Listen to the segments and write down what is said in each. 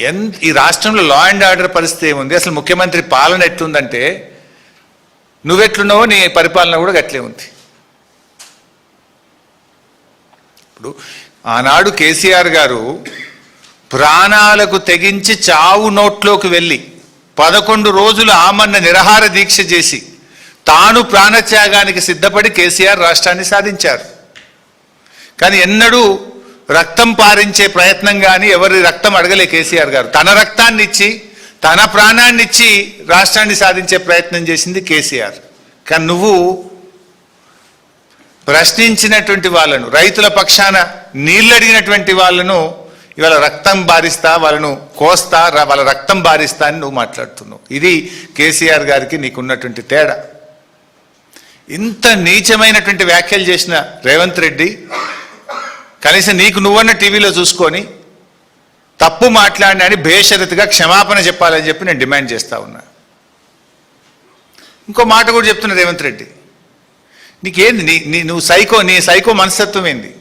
ఈ రాష్ట్రంలో law and order పరిస్థితి ఏముంది, అసలు ముఖ్యమంత్రి పాలన ఎట్లుందంటే నువ్వెట్లున్నావో నీ పరిపాలన కూడా గట్లే ఉంది. ఇప్పుడు ఆనాడు కేసీఆర్ గారు ప్రాణాలకు తెగించి చావు నోట్లోకి వెళ్ళి 11 రోజులు ఆమరణ నిరాహార దీక్ష చేసి తాను ప్రాణత్యాగానికి సిద్ధపడి కేసీఆర్ రాష్ట్రాన్ని సాధించారు. కానీ ఎన్నడూ రక్తం పారించే ప్రయత్నం కానీ ఎవరి రక్తం అడగలే కేసీఆర్ గారు. తన రక్తాన్ని ఇచ్చి తన ప్రాణాన్ని ఇచ్చి రాష్ట్రాన్ని సాధించే ప్రయత్నం చేసింది కేసీఆర్. కానీ నువ్వు ప్రశ్నించినటువంటి వాళ్ళను, రైతుల పక్షాన నీళ్ళు అడిగినటువంటి వాళ్ళను ఇవాళ రక్తం బారిస్తా, వాళ్ళను కోస్తా, వాళ్ళ రక్తం బారిస్తా అని నువ్వు మాట్లాడుతున్నావు. ఇది కేసీఆర్ గారికి నీకున్నటువంటి తేడా. ఇంత నీచమైనటువంటి వ్యాఖ్యలు చేసిన రేవంత్ రెడ్డి కనీసం నీకు నువ్వన్న టీవీలో చూసుకొని తప్పు మాట్లాడినా అని బేషరతుగా క్షమాపణ చెప్పాలని చెప్పి నేను డిమాండ్ చేస్తా ఉన్నా. ఇంకో మాట కూడా చెప్తున్నా రేవంత్ రెడ్డి, నీకేంది నువ్వు నీ సైకో మనస్తత్వం ఏంది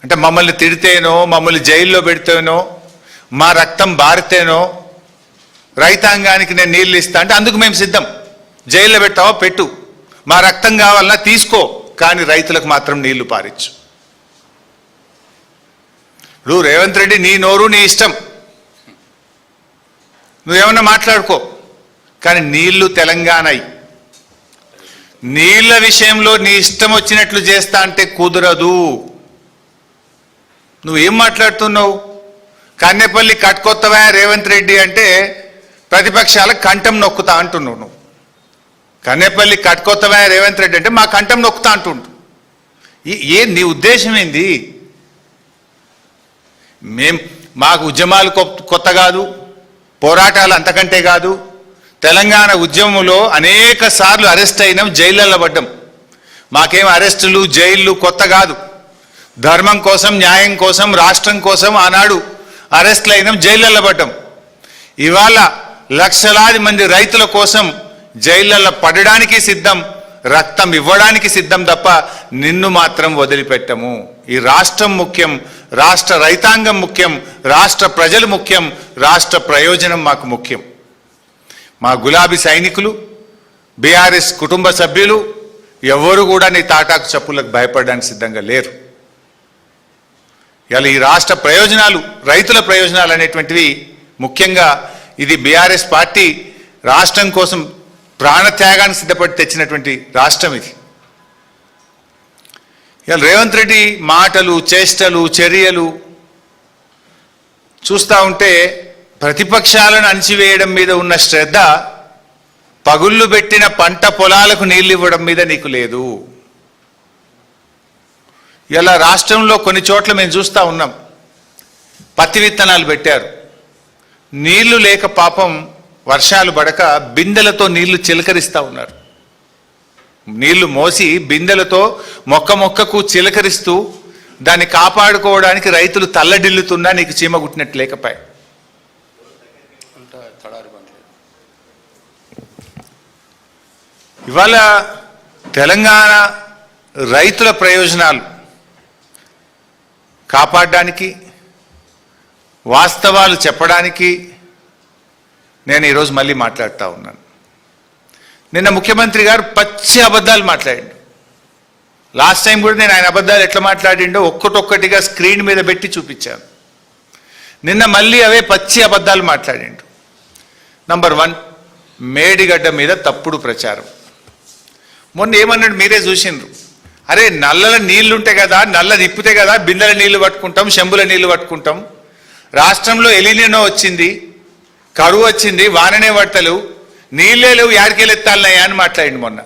అంటే మమ్మల్ని తిడితేనో మమ్మల్ని జైల్లో పెడితేనో మా రక్తం బారితేనో రైతాంగానికి నేను నీళ్ళు ఇస్తా అంటే అందుకు మేము సిద్ధం. జైల్లో పెట్టావా పెట్టు, మా రక్తం కావాలన్నా తీసుకో, కానీ రైతులకు మాత్రం నీళ్లు పారించు. ఇప్పుడు రేవంత్ రెడ్డి నీ నోరు నీ ఇష్టం, నువ్వేమన్నా మాట్లాడుకో, కానీ నీళ్లు తెలంగాణ నీళ్ల విషయంలో నీ ఇష్టం వచ్చినట్లు చేస్తా అంటే కుదరదు. నువ్వేం మాట్లాడుతున్నావు? కన్నెపల్లి కట్టుకొత్తవా రేవంత్ రెడ్డి అంటే ప్రతిపక్షాలకు కంఠం నొక్కుతా అంటున్నావు. నువ్వు కన్నెపల్లి కట్టుకొత్తవా రేవంత్ రెడ్డి అంటే మా కంఠం నొక్కుతా అంటుండు. నీ ఉద్దేశం ఏంది? మాకు ఉద్యమాలు కొత్త కాదు, పోరాటాలు అంతకంటే కాదు. తెలంగాణ ఉద్యమంలో అనేక సార్లు అరెస్ట్ అయినాం, జైళ్ళల్లో పడ్డాం. మాకేం అరెస్టులు జైళ్ళు కొత్త కాదు. ధర్మం కోసం, న్యాయం కోసం, రాష్ట్రం కోసం ఆనాడు అరెస్టులు అయినాం, జైళ్ళల్లో పడ్డాం. ఇవాళ లక్షలాది మంది రైతుల కోసం జైళ్ళల్లో పడడానికి సిద్ధం, రక్తం ఇవ్వడానికి సిద్ధం తప్ప నిన్ను మాత్రం వదిలిపెట్టము. ఈ రాష్ట్రం ముఖ్యం, రాష్ట్ర రైతాంగం ముఖ్యం, రాష్ట్ర ప్రజలు ముఖ్యం, రాష్ట్ర ప్రయోజనం మాకు ముఖ్యం. మా గులాబీ సైనికులు, బీఆర్ఎస్ కుటుంబ సభ్యులు ఎవరు కూడా నీ తాటాకు చప్పులకు భయపడడానికి సిద్ధంగా లేరు. ఇలా ఈ రాష్ట్ర ప్రయోజనాలు, రైతుల ప్రయోజనాలు అనేటువంటివి ముఖ్యంగా ఇది బీఆర్ఎస్ పార్టీ రాష్ట్రం కోసం ప్రాణత్యాగానికి సిద్ధపడి తెచ్చినటువంటి రాష్ట్రం ఇది. ఇలా రేవంత్ రెడ్డి మాటలు, చేష్టలు, చర్యలు చూస్తూ ఉంటే ప్రతిపక్షాలను అణిచివేయడం మీద ఉన్న శ్రద్ధ పగుళ్ళు పెట్టిన పంట పొలాలకు నీళ్ళు ఇవ్వడం మీద నీకు లేదు. ఇలా రాష్ట్రంలో కొన్ని చోట్ల మేము చూస్తూ ఉన్నాం, పత్తి విత్తనాలు పెట్టారు, నీళ్లు లేక పాపం వర్షాలు పడక బిందెలతో నీళ్లు చిలకరిస్తూ ఉన్నారు. నీళ్లు మోసి బిందెలతో మొక్కకు చిలకరిస్తూ దాన్ని కాపాడుకోవడానికి రైతులు తల్లడిల్లుతున్నా నీకు చీమ గుట్టినట్టు లేకపోయా. ఇవాళ తెలంగాణ రైతుల ప్రయోజనాలు కాపాడడానికి, వాస్తవాలు చెప్పడానికి నేను ఈరోజు మళ్ళీ మాట్లాడుతూ ఉన్నాను. నిన్న ముఖ్యమంత్రి గారు పచ్చి అబద్ధాలు మాట్లాడిండు. లాస్ట్ టైం కూడా నేను ఆయన అబద్ధాలు ఎట్లా మాట్లాడిండో ఒక్కటొక్కటిగా స్క్రీన్ మీద పెట్టి చూపించాను. నిన్న మళ్ళీ అవే పచ్చి అబద్ధాలు మాట్లాడిండు. నంబర్ 1, మేడిగడ్డ మీద తప్పుడు ప్రచారం. మొన్న ఏమన్నాడు మీరే చూసిండ్రు, అరే నల్లల నీళ్లు ఉంటాయి కదా, నల్ల తిప్పితే కదా బిందెల నీళ్లు పట్టుకుంటాం, చెంబుల నీళ్లు పట్టుకుంటాం. రాష్ట్రంలో ఎలినినో వచ్చింది, కరువు వచ్చింది, వాననే పడతలు, నీళ్ళే లేవు, యాడికెళ్ళెత్తాలనయ్యా అని మాట్లాడిండు మొన్న.